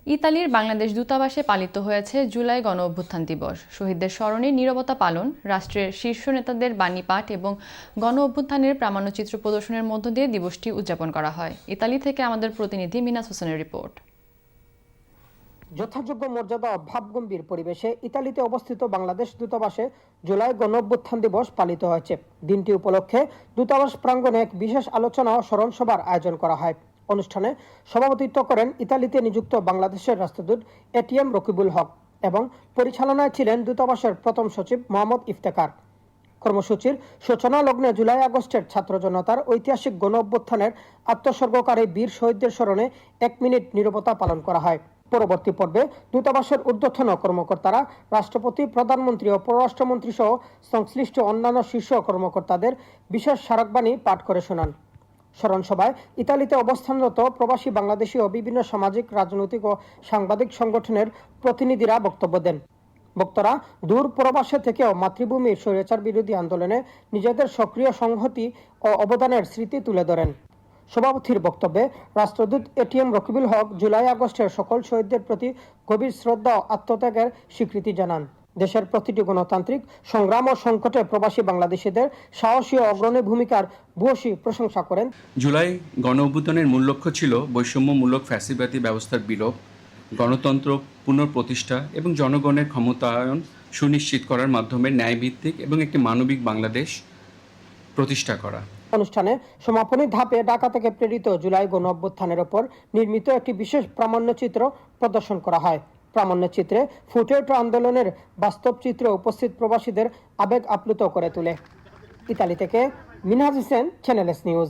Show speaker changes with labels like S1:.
S1: ইতালির বাংলাদেশ দূতাবাসে পালিত হয়েছে জুলাই গণ-অভ্যুত্থান দিবস। শহীদদের স্মরণে নীরবতা পালন, রাষ্ট্রের শীর্ষ নেতাদের বাণী পাঠ এবং গণ-অভ্যুত্থানের প্রামাণ্যচিত্র প্রদর্শনের মধ্য দিয়ে দিবসটি উদযাপন করা হয়। ইতালি থেকে আমাদের প্রতিনিধি মিনাস হোসেনের রিপোর্ট।
S2: যথাযোগ্য মর্যাদা ও ভাবগম্ভীর পরিবেশে ইতালিতে অবস্থিত বাংলাদেশ দূতাবাসে জুলাই গণ-অভ্যুত্থান দিবস পালিত হয়েছে। দিনটি উপলক্ষে দূতাবাস প্রাঙ্গণে এক বিশেষ আলোচনা ও স্মরণ সভার আয়োজন করা হয়। অনুষ্ঠানে সভাপতিত্ব করেন ইতালিতে নিযুক্ত বাংলাদেশের রাষ্ট্রদূত এটিএম রকিবুল হক এবং পরিচালনায় ছিলেন দূতাবাসের প্রথম সচিব মোহাম্মদ ইফতেখার। কর্মসূচির সূচনা লগ্নে জুলাই আগস্টের ছাত্র জনতার ঐতিহাসিক গণ-অভ্যুত্থানের আত্মোৎসর্গকারী বীর শহীদদের স্মরণে 1 মিনিট নীরবতা পালন করা হয়। পরবর্তী পর্বে দূতাবাসের ঊর্ধ্বতন কর্মকর্তারা রাষ্ট্রপতি, প্রধানমন্ত্রী ও পররাষ্ট্রমন্ত্রী সহ সংশ্লিষ্ট অন্যান্য শীর্ষ কর্মকর্তাদের বিশেষ স্মারকবাণী পাঠ করে শোনান। স্মরণ সভায় ইতালিতে অবস্থানরত প্রবাসী বাংলাদেশি ও বিভিন্ন সামাজিক, রাজনৈতিক ও সাংবাদিক সংগঠনের প্রতিনিধিরা বক্তব্য দেন। বক্তারা দূর প্রবাসে থেকেও মাতৃভূমির স্বৈরাচার বিরোধী আন্দোলনে নিজেদের সক্রিয় সংহতি ও অবদানের স্মৃতি তুলে ধরেন। সভাপতির বক্তব্যে রাষ্ট্রদূত এটিএম রকিবুল হক জুলাই আগস্টের সকল শহীদদের প্রতি গভীর শ্রদ্ধা ও আত্মত্যাগের স্বীকৃতি জানান। দেশের প্রতিটি গণতান্ত্রিক সংগ্রাম ও সংকটে প্রবাসী বাংলাদেশিদের সাহসী ও অগ্রণী ভূমিকার ভূয়সী প্রশংসা করেন।
S3: জুলাই গণ-অভ্যুত্থানের মূল লক্ষ্য ছিল বৈষম্যমূলক ফ্যাসিবাদী ব্যবস্থার বিলোপ, গণতন্ত্র পুনঃপ্রতিষ্ঠা এবং জনগণের ক্ষমতায়ন সুনিশ্চিত করার মাধ্যমে ন্যায়ভিত্তিক এবং একটি মানবিক বাংলাদেশ প্রতিষ্ঠা করা।
S2: অনুষ্ঠানে সমাপনী ধাপে ঢাকা থেকে প্রেরিত জুলাই গণ-অভ্যুত্থানের ওপর নির্মিত একটি বিশেষ প্রামাণ্যচিত্র প্রদর্শন করা হয়। প্রামাণ্যচিত্রে ফুটে ওঠা আন্দোলনের বাস্তব চিত্র উপস্থিত প্রবাসীদের আবেগ আপ্লুত করে তোলে। ইতালি থেকে Minhaj Hossain, channel S news.